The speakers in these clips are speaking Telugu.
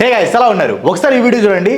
హే గైస్, ఎలా ఉన్నారు? ఒకసారి ఈ వీడియో చూడండి.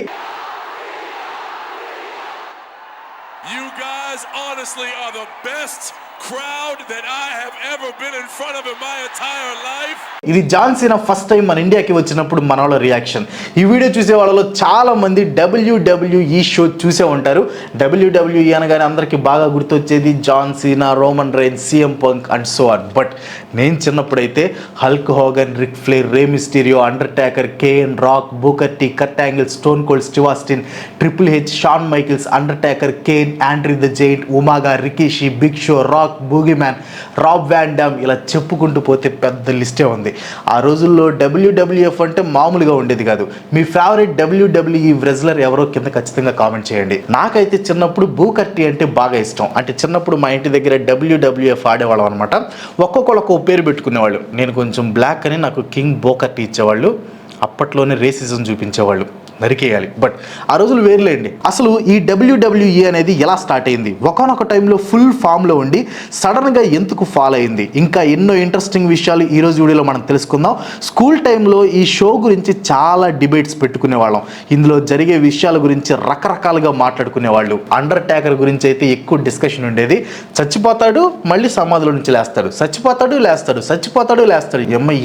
You guys honestly are the best crowd that I have ever been in front of in my entire life. ఇది జాన్ సీనా ఫస్ట్ టైం మన ఇండియాకి వచ్చినప్పుడు మన వాళ్ళ రియాక్షన్. ఈ వీడియో చూసే వాళ్ళలో చాలా మంది WWE షో చూసే ఉంటారు. WWE అనగానే అందరికీ బాగా గుర్తొచ్చేది John Cena, Roman Reigns, CM Punk and so on. But నేను చిన్నప్పుడైతే Hulk Hogan, Ric Flair, Rey Mysterio, Undertaker, Kane, Rock, Booker T, Kurt Angle, Stone Cold Steve Austin, Triple H, Shawn Michaels, Undertaker, Kane, Andre the Giant, Umaga, Rikishi, Big Show, Rock, Boogeyman, Rob Van Dam, ఇలా చెప్పుకుంటూ పోతే పెద్ద లిస్టే ఉంది. ఆ రోజుల్లో WWF అంటే మామూలుగా ఉండేది కాదు. మీ ఫేవరెట్ WWE రెజ్లర్ ఎవరో కింద ఖచ్చితంగా కామెంట్ చేయండి. నాకైతే చిన్నప్పుడు బూకర్ టీ అంటే బాగా ఇష్టం. అంటే చిన్నప్పుడు మా ఇంటి దగ్గర WWF ఆడేవాళ్ళం అనమాట. ఒక్కొక్కళ్ళు ఒక్కొక్క పేరు పెట్టుకునేవాళ్ళు. నేను కొంచెం బ్లాక్ అని నాకు కింగ్ బూకర్ టీ ఇచ్చేవాళ్ళు. అప్పట్లోనే రేసిజం చూపించేవాళ్ళు, నరికేయాలి. బట్ ఆ రోజులు వేరులేండి. అసలు ఈ WWE అనేది ఎలా స్టార్ట్ అయింది, ఒకనొక టైంలో ఫుల్ ఫామ్లో ఉండి సడన్గా ఎందుకు ఫాల్ అయింది, ఇంకా ఎన్నో ఇంట్రెస్టింగ్ విషయాలు ఈరోజు వీడియోలో మనం తెలుసుకుందాం. స్కూల్ టైంలో ఈ షో గురించి చాలా డిబేట్స్ పెట్టుకునేవాళ్ళం. ఇందులో జరిగే విషయాల గురించి రకరకాలుగా మాట్లాడుకునేవాళ్ళు. అండర్టేకర్ గురించి అయితే ఎక్కువ డిస్కషన్ ఉండేది. చచ్చిపోతాడు, మళ్ళీ సమాధిలో నుంచి లేస్తాడు, చచ్చిపోతాడు, లేస్తాడు, చచ్చిపోతాడు, లేస్తాడు.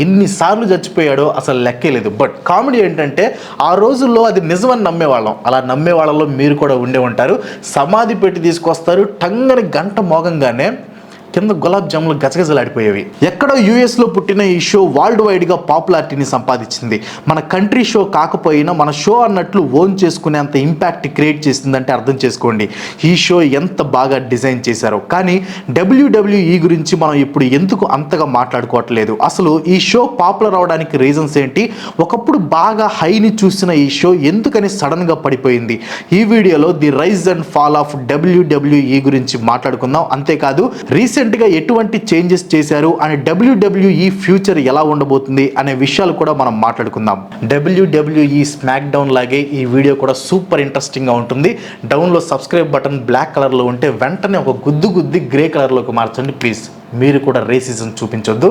ఎన్నిసార్లు చచ్చిపోయాడో అసలు లెక్కే లేదు. బట్ కామెడీ ఏంటంటే ఆ రోజుల్లో అది నిజమని నమ్మేవాళ్ళం. అలా నమ్మే వాళ్ళలో మీరు కూడా ఉండే ఉంటారు. సమాధి పెట్టి తీసుకొస్తారు, టంగని గంట మోగంగానే కింద గులాబ్ జాములు గజగజలాడిపోయేవి. ఎక్కడో యూఎస్లో పుట్టిన ఈ షో వరల్డ్ వైడ్గా పాపులారిటీని సంపాదించింది. మన కంట్రీ షో కాకపోయినా మన షో అన్నట్లు ఓన్ చేసుకునేంత ఇంపాక్ట్ క్రియేట్ చేసిందంటే అర్థం చేసుకోండి ఈ షో ఎంత బాగా డిజైన్ చేశారో. కానీ WWE గురించి మనం ఇప్పుడు ఎందుకు అంతగా మాట్లాడుకోవట్లేదు? అసలు ఈ షో పాపులర్ అవడానికి రీజన్స్ ఏంటి? ఒకప్పుడు బాగా హైని చూసిన ఈ షో ఎందుకని సడన్గా పడిపోయింది? ఈ వీడియోలో the rise and fall of WWE గురించి మాట్లాడుకుందాం. అంతేకాదు రీసెంట్గా ఎటువంటి చేంజెస్ చేశారు అని WWE ఫ్యూచర్ ఎలా ఉండబోతుంది అనే విషయాలు కూడా మనం మాట్లాడుకుందాం. WWE స్మాక్ డౌన్ లాగే ఈ వీడియో కూడా సూపర్ ఇంట్రెస్టింగ్గా ఉంటుంది. డౌన్లో సబ్స్క్రైబ్ బటన్ బ్లాక్ కలర్లో ఉంటే వెంటనే ఒక గుద్ది గ్రే కలర్లోకి మార్చండి ప్లీజ్. మీరు కూడా రేసిజం చూపించొద్దు,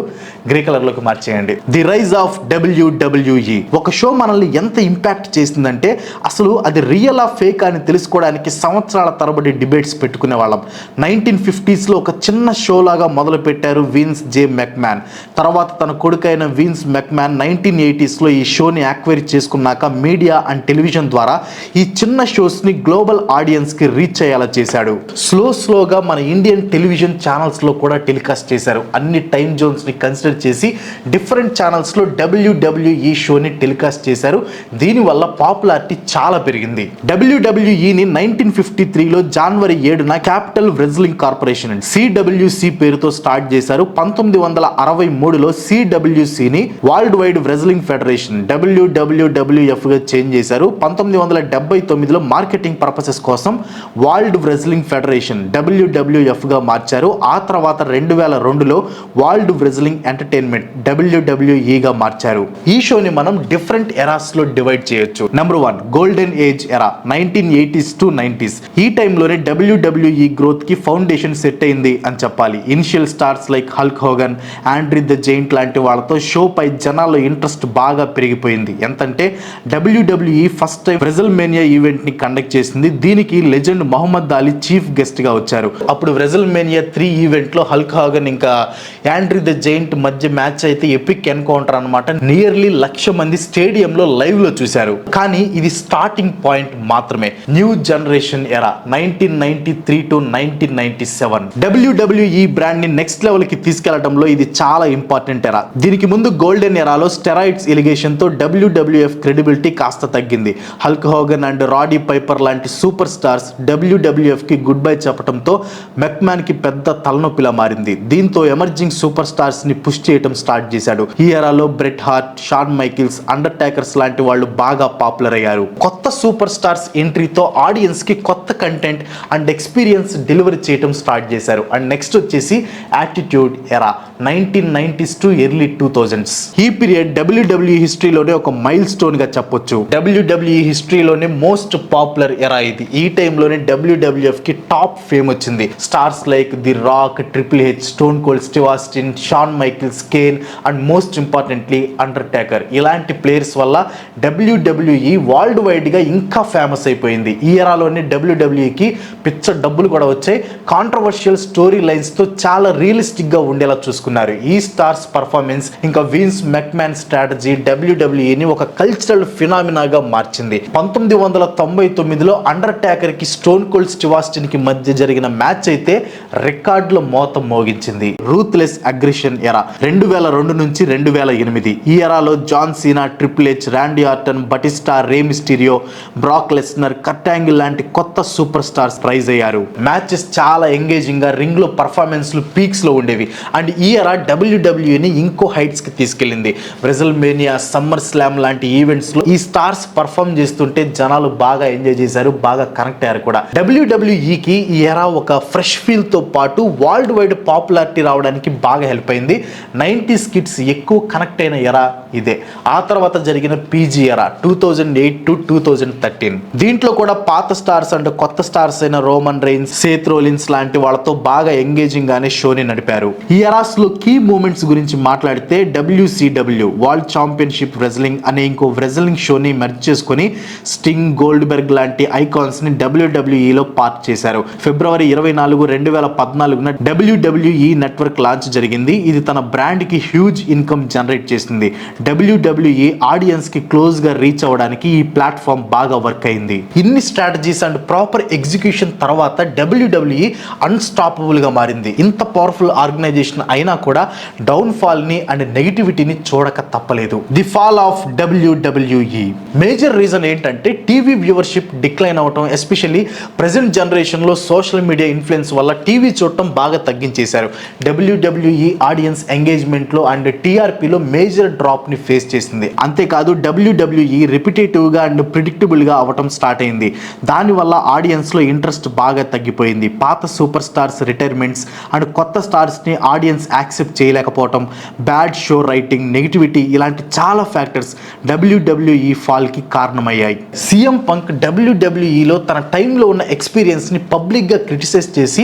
గ్రే కలర్లోకి మార్చేయండి. ది రైజ్ ఆఫ్ WWE ఒక షో మనల్ని ఎంత ఇంపాక్ట్ చేసిందంటే అసలు అది రియల్ ఆ ఫేక్ అని తెలుసుకోవడానికి సంవత్సరాల తరబడి డిబేట్స్ పెట్టుకునే వాళ్ళం. 1950స్లో ఒక చిన్న షో లాగా మొదలు పెట్టారు విన్స్ జే మెక్మ్యాన్. తర్వాత తన కొడుకైన విన్స్ మెక్మ్యాన్ 1980స్లో ఈ షోని యాక్వైర్ చేసుకున్నాక మీడియా అండ్ టెలివిజన్ ద్వారా ఈ చిన్న షోస్ని గ్లోబల్ ఆడియన్స్కి రీచ్ అయ్యేలా చేశాడు. స్లోగా మన ఇండియన్ టెలివిజన్ ఛానల్స్లో కూడా టెలికాస్ట్ చేశారు. అన్ని టైమ్ జోన్స్ని కన్సిడర్ చేసి డిఫరెంట్ ఛానల్స్లో WWE షోని టెలికాస్ట్ చేశారు. దీనివల్ల పాపులారిటీ చాలా పెరిగింది. WWEని 1953లో జనవరి 7న క్యాపిటల్ రెజ్లింగ్ కార్పొరేషన్ CWC పేరుతో స్టార్ట్ చేశారు. 1963లో CWCని వరల్డ్ వైడ్ రెజ్లింగ్ ఫెడరేషన్ WWWFగా చేంజ్ చేశారు. 1979లో మార్కెటింగ్ పర్పసెస్ కోసం వరల్డ్ రెజ్లింగ్ ఫెడరేషన్ WWFగా మార్చారు. ఆ తర్వాత 2002లో వరల్డ్ రెజ్లింగ్ ఎంటర్టైన్మెంట్ WWEగా మార్చారు. ఈ షోని మనం డిఫరెంట్ ఎరాస్లో డివైడ్ చేయొచ్చు. Number 1 golden age era 1980s to 90s. ఈ టైంలోనే WWE గ్రోత్ కి ఫౌండేషన్ సెట్ అయింది అని చెప్పాలి. Initial stars like Hulk Hogan, Andre the Giant లాంటి వాళ్ళతో షో పై జనాల్లో ఇంట్రెస్ట్ బాగా పెరిగిపోయింది. ఎంతంటే WWE first time WrestleMania event ని కండక్ట్ చేసింది. దీనికి legend Muhammad Ali chief guest గా వచ్చారు. అప్పుడు రెజల్మేనియా 3 ఈవెంట్ లో హల్క్ హాగన్ ఇంకా ఆండ్రీ ద జెయింట్ మధ్య మ్యాచ్ అయితే ఎపిక్ ఎన్కౌంటర్ అనమాట. నియర్లీ 1,00,000 మంది స్టేడియంలో లైవ్ లో చూశారు. కానీ ఇది స్టార్టింగ్ పాయింట్ మాత్రమే. New generation era 1993 to 1997 WWE brand ని నెక్స్ట్ లెవెల్ కి తీసుకెళ్లడంలో ఇది చాలా ఇంపార్టెంట్ ఎరా. దీనికి ముందు గోల్డెన్ ఎరాలో స్టెరాయిడ్స్ ఎలిగేషన్ తో WWF క్రెడిబిలిటీ కాస్త తగ్గింది. Hulk Hogan and Roddy Piper లాంటి సూపర్ స్టార్స్ WWF కి గుడ్ బై చెప్పడంతో మెక్మ్యాన్ కి పెద్ద తలనొప్పిలా మారింది. దీంతో ఎమర్జింగ్ సూపర్ స్టార్స్ ని పుష్ చేయడం స్టార్ట్ చేశాడు. ఈ ఎరాలో బ్రెట్ హార్ట్, షాన్ మైకిల్స్, అండర్టేకర్స్ లాంటి వాళ్ళు బాగా పాపులర్ అయ్యారు. కొత్త సూపర్ స్టార్స్ ఎంట్రీతో ఆడియన్స్ కి కొత్త కంటెంట్ అండ్ ఎక్స్పీరియన్స్ డెలివరీ చేయడం స్టార్ట్ చేశారు. అండ్ నెక్స్ట్ వచ్చేసి యాటిట్యూడ్ ఎరా 1990s to ఎర్లీ 2000s. ఈ పీరియడ్ WWE హిస్టరీలోనే ఒక మైల్ స్టోన్ గా చెప్పొచ్చు. WWE హిస్టరీలోనే మోస్ట్ పాపులర్ ఎరా ఇది. ఈ టైంలోనే WWF కి టాప్ ఫేమ్ వచ్చింది. Stars like the Rock, triple H, Stone Cold Steve Austin, Shawn Michaels, Kane and most importantly Undertaker ఇలాంటి ప్లేయర్స్ వల్ల WWE వరల్డ్ వైడ్గా ఇంకా ఫేమస్ అయిపోయింది. ఈ ఎరాలోనే WWEకి పిచ్చ డబ్బులు కూడా వచ్చాయి. కాంట్రవర్షియల్ స్టోరీ లైన్స్తో చాలా రియలిస్టిక్గా ఉండేలా చూసుకున్నారు. ఈ స్టార్స్ పర్ఫార్మెన్స్ ఇంకా విన్స్ మెక్మ్యాన్ స్ట్రాటజీ WWEని ఒక కల్చరల్ ఫినామినాగా మార్చింది. 1999లో అండర్టేకర్కి స్టోన్ కోల్డ్ స్టీవ్ ఆస్టిన్కి మధ్య జరిగిన మ్యాచ్ అయితే రికార్డుల మోత మోగించింది. రూత్లెస్ అగ్రెషన్ ఎరా 2002 నుంచి 2008. ఈ ఎరాలో John Cena, Triple H, Randy Orton, Batista, Rey Mysterio, Brock Lesnar, Kurt Angle లాంటి కొత్త సూపర్ స్టార్స్ రైజ్ అయ్యారు. మ్యాచెస్ చాలా ఎంగేజింగ్ గా రింగ్ లో పర్ఫార్మెన్స్లు పీక్స్ లో ఉండేవి. అండ్ ఈ ఎరా WWEని ఇంకో హైట్స్ కి తీసుకెళ్లింది. రెజల్మేనియా, సమ్మర్ స్లామ్ లాంటి ఈవెంట్స్ లో ఈ స్టార్స్ పర్ఫార్మ్ చేస్తుంటే జనాలు బాగా ఎంజాయ్ చేశారు, బాగా కనెక్ట్ అయ్యారు కూడా. WWEకి ఈ ఎరా ఒక ఫ్రెష్ ఫీల్ తో పాటు వరల్డ్ వైడ్ పాపులారిటీ రావడానికి బాగా హెల్ప్ అయింది. 90s కిడ్స్ ఎక్కువ కనెక్ట్ అయిన ఎరా ఇదే. ఆ తర్వాత జరిగిన PG ఎరా 2008 to 2013. దీంట్లో కూడా పాత స్టార్స్ అండ్ కొత్త స్టార్స్ అయిన రోమన్ రైన్స్, సేత్ రోలిన్స్ లాంటి వాళ్ళతో బాగా ఎంగేజింగ్ గానే షోని నడిపారు. ఈ ఎరాస్ లో కీ మూమెంట్స్ గురించి మాట్లాడితే WCW వరల్డ్ ఛాంపియన్షిప్ రెజ్లింగ్ అనే ఇంకో రెజ్లింగ్ షోని మెర్జ్ చేసుకుని స్టింగ్, గోల్డ్బెర్గ్ లాంటి ఐకాన్స్ ని WWEలో పార్ట్ చేశారు. ఫిబ్రవరి 24, 2014న WWE నెట్వర్క్ లాంచ్ జరిగింది. ఇది తన బ్రాండ్ కి హ్యూజ్ ఇన్కమ్ జనరేట్ చేసింది. WWE ఆడియన్స్ కి క్లోజ్ గా రీచ్ అవ్వడానికి ఈ ప్లాట్ఫామ్ బాగా వర్క్ అయింది. ఇన్ని స్ట్రాటజీస్ అండ్ ప్రాపర్ ఎగ్జిక్యూషన్ తర్వాత WWE అన్స్టాపబుల్ గా మారింది. ఇంత పవర్ఫుల్ ఆర్గనైజేషన్ అయినా కూడా డౌన్ ఫాల్ ని అండ్ నెగిటివిటీని చూడక తప్పలేదు. The fall of WWE major reason ఏంటంటే టీవీ వ్యూవర్షిప్ డిక్లైన్ అవటం. ఎస్పెషల్లీ ప్రెసెంట్ జనరేషన్ లో సోషల్ మీడియా ఇన్ఫ్లుయెన్స్ వల్ల టీవీ చూడటం బాగా తగ్గించేశారు. WWE ఆడియన్స్ ఎంగేజ్మెంట్ లో అండ్ TRPలో మేజర్ డ్రాప్ ని ఫేస్ చేసింది. అంతేకాదు WWE రిపిటేటివ్ గా అండ్ ప్రిడిక్టబుల్ గా అవటం స్టార్ట్ అయింది. దానివల్ల ఆడియన్స్ లో ఇంట్రెస్ట్ బాగా తగ్గిపోయింది. పాత సూపర్ స్టార్స్ రిటైర్మెంట్స్ అండ్ కొత్త స్టార్స్ ని ఆడియన్స్ యాక్సెప్ట్ చేయలేకపోవటం, బ్యాడ్ షో రైటింగ్, నెగిటివిటీ ఇలాంటి చాలా ఫ్యాక్టర్స్ WWE ఫాల్ కి కారణమయ్యాయి. CM పంక్ WWEలో తన టైంలో ఉన్న ఎక్స్పీరియన్స్ ని పబ్లిక్ గా క్రిటిసైజ్ చేసి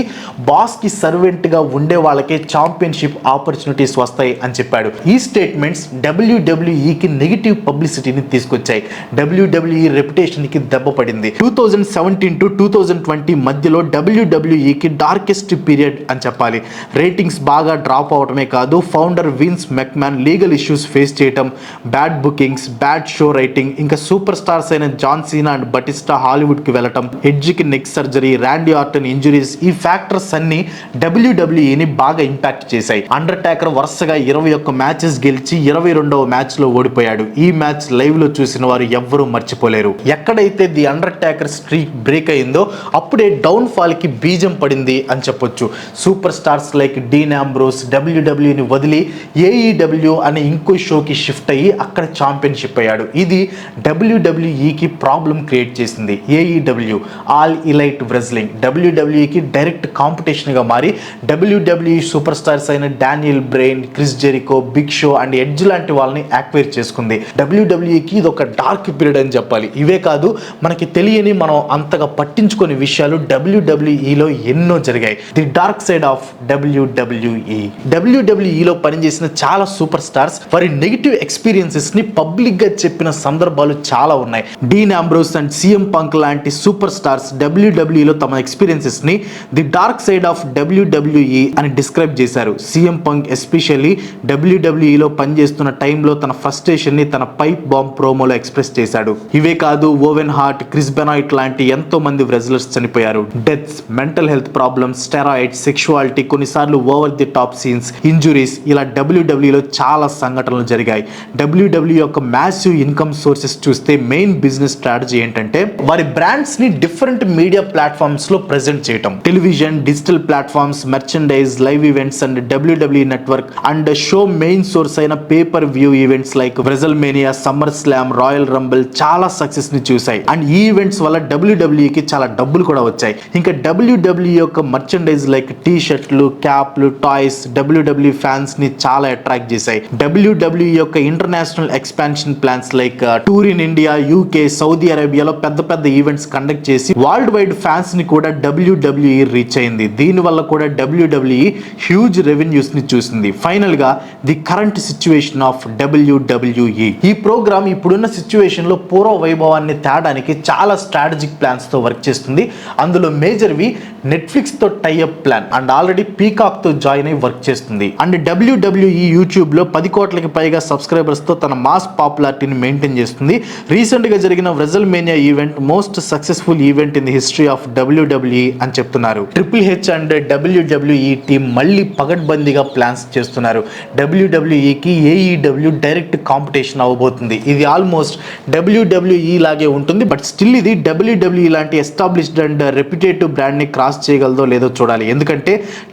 బాస్ కి సర్వెంట్ గా ఉండే వాళ్ళకే ఛాంపియన్షిప్ ఆపర్చునిటీస్ వస్తాయి అని చెప్పాడు. ఈ స్టేట్మెంట్స్ WWEకి నెగిటివ్ పబ్లిసిటీని తీసుకొచ్చాయి. WWE రెప్యుటేషన్ కి దెబ్బ పడింది. 2017 to 2020 మధ్యలో WWEకి డార్కెస్ట్ పీరియడ్ అని చెప్పాలి. రేటింగ్స్ బాగా డ్రాప్ అవడమే కాదు, founder Vince McMahon legal issues face చేయటం, bad bookings, bad show writing, ఇంకా సూపర్ స్టార్స్ అయిన John Cena and Batista Hollywood కి వెళ్ళటం, ఎడ్జ్కి neck surgery, Randy Orton injuries, ఈ ఫ్యాక్టర్స్ అన్ని WWEని బాగా ఇంపాక్ట్ చేశాయి. అండర్టేకర్ వరుసగా 21 మ్యాచెస్ గెలిచి 22వ మ్యాచ్ లో ఓడిపోయాడు. ఈ మ్యాచ్ లైవ్ లో చూసిన వారు ఎవ్వరూ మర్చిపోలేరు. ఎక్కడైతే ది అండర్టేకర్ స్ట్రీక్ బ్రేక్ అయిందో అప్పుడే డౌన్ ఫాల్ కి బీజం పడింది అని చెప్పొచ్చు. Superstars like Dean Ambrose WWEని వదిలి AEW అనే ఇంకో షోకి షిఫ్ట్ అయ్యి అక్కడ ఛాంపియన్షిప్ అయ్యాడు. ఇది WWEకి ప్రాబ్లం క్రియేట్ చేసింది. AEW ఆల్ ఎలైట్ రెజ్లింగ్ WWEకి డైరెక్ట్ కాంపిటీషన్ గా మారి WWE సూపర్ స్టార్స్ అయిన Daniel Bryan, Chris Jericho, Big Show and Edge లాంటి వాళ్ళని యాక్వైర్ చేసుకుంది. WWEకి ఇది ఒక డార్క్ పీరియడ్ అని చెప్పాలి. ఇవే కాదు, మనకి తెలియని, మనం అంతగా పట్టించుకునే విషయాలు WWEలో ఎన్నో జరిగాయి. The dark side of WWE. WWEలో పనిచేసిన చాలా సూపర్ స్టార్స్ వారి నెగిటివ్ ఎక్స్పీరియన్సెస్ ని పబ్లిక్ గా చెప్పిన సందర్భాలు చాలా ఉన్నాయి. Dean Ambrose and CM Punk లాంటి సూపర్ స్టార్స్ WWEలో తమ ఎక్స్పీరియన్సెస్ ని the dark side of WWE అని డిస్క్రైబ్ చేశారు. CM పంక్ ఎస్పెషల్లీ WWEలో పనిచేస్తున్న టైంలో తన ఫ్రస్ట్రేషన్ ని తన పైప్ బాంబ్ ప్రోమోలో ఎక్స్ప్రెస్ చేశాడు. ఇవే కాదు, ఓవెన్ హార్ట్, క్రిస్ బెనాయిట్ లాంటి ఎంతో మంది రెజ్లర్స్ చనిపోయారు. Deaths, mental health problems, steroids, sexuality, కొన్నిసార్లు over the top scenes, injuries, ఇలా WWEలో చాలా సంఘటనలు జరిగాయి. WWE యొక్క మ్యాసివ్ ఇన్కమ్ సోర్సెస్ చూస్తే మెయిన్ బిజినెస్ స్ట్రాటజీ ఏంటంటే వారి బ్రాండ్స్ ని డిఫరెంట్ మీడియా ప్లాట్ఫామ్స్ లో ప్రెజెంట్ చేయటం. Television, digital platforms, merchandise, live events and WWE network and show main source అయిన pay per view events like WrestleMania, SummerSlam, Royal Rumble చాలా సక్సెస్ ని చూసాయి. అండ్ ఈ ఈవెంట్స్ వల్ల WWEకి చాలా డబ్బులు కూడా వచ్చాయి. ఇంకా WWE యొక్క మర్చండైజ్ లైక్ టీ షర్ట్లు, క్యాప్లు, టాయ్స్ WWE ఫ్యాన్స్ ని చాలా అట్రాక్ట్ చేశాయి. WWE యొక్క international expansion plans like tour in India, UK, Saudi అరేబియాలో పెద్ద పెద్ద ఈవెంట్స్ కండక్ట్ చేసి వరల్డ్ వైడ్ ఫ్యాన్స్ ని కూడా WWE రీచ్ అయింది. దీని వల్ల కూడా WWE WWE హ్యూజ్ రెవెన్యూస్ ని చూసింది. ఫైనల్ గా the current situation of WWE. ఈ ప్రోగ్రామ్ ఇప్పుడున్న సిచ్యువేషన్ లో పూర్వ వైభవాన్ని తేడానికి చాలా స్ట్రాటజిక్ ప్లాన్స్ తో వర్క్ చేస్తుంది. అందులో మేజర్వి నెట్ఫ్లిక్స్ తో tie up plan and already peacock తో జాయిన్ అయి వర్క్ చేస్తుంది. అండ్ WWE యూట్యూబ్ లో 10 కోట్లకి పైగా సబ్స్క్రైబర్స్ తో తన మాస్ పాపులారిటీని మెయింటైన్ చేస్తుంది. రీసెంట్ గా జరిగిన WrestleMania event most successful event in the history of WWE అని చెప్తున్నారు. Triple H and WWE team మళ్ళీ పగడ్బందీగా ప్లాన్స్ చేస్తున్నారు. WWE కి AEW డైరెక్ట్ కాంపిటీషన్ అవబోతుంది. ఇది ఆల్మోస్ట్ WWE లాగే ఉంటుంది, బట్ స్టిల్ ఇది WWE లాంటి ఎస్టాబ్లిష్డ్ అండ్ రెప్యుటేటివ్ బ్రాండ్ ని క్రాస్ చేయగలదో లేదో చూడాలి. ఎందుకంటే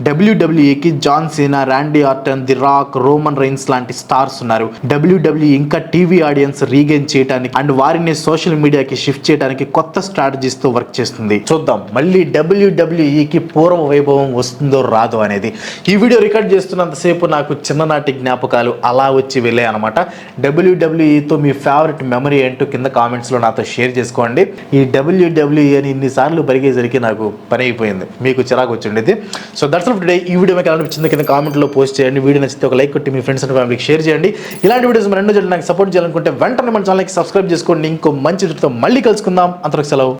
WWEకి John Cena, Randy Orton, the Rock, Roman Reigns లాంటి స్టార్స్ ఉన్నారు. WWE ఇంకా టీవీ ఆడియన్స్ రీగెయిన్ చేయడానికి అండ్ వారిని సోషల్ మీడియాకి షిఫ్ట్ చేయడానికి కొత్త స్ట్రాటజీస్ తో వర్క్ చేస్తుంది. చూద్దాం మళ్ళీ WWEకి పూర్వ వైభవం వస్తుందో రాదో అనేది. ఈ వీడియో రికార్డ్ చేస్తున్నంతసేపు నాకు చిన్ననాటి జ్ఞాపకాలు అలా వచ్చి వెళ్ళాయి అనమాట. WWEతో మీ ఫేవరెట్ మెమరీ ఏంటో కింద కామెంట్స్ లో నాతో షేర్ చేసుకోండి. ఈ WWE అని ఇన్నిసార్లు పరిగేసరికి నాకు పని అయిపోయింది, మీకు చిరాకు వచ్చిండేది. So that's all today. ఈ వీడియో మీకు ఎలా అనిపించింది కింద కామెంట్లో పోస్ట్ చేయండి. వీడియో నచ్చితే ఒక లైక్ కొట్టి మీ ఫ్రెండ్స్ అండ్ ఫ్యామిలీకి షేర్ చేయండి. ఇలాంటి వీడియోస్ మరి ఎన్నో నాకు సపోర్ట్ చేయాలనుకుంటే వెంటనే మన ఛానల్కి సబ్స్క్రైబ్ చేసుకోండి. ఇంకో మంచి వీడియోతో మళ్ళీ కలుసుకుందాం. అంతవరకు సెలవు.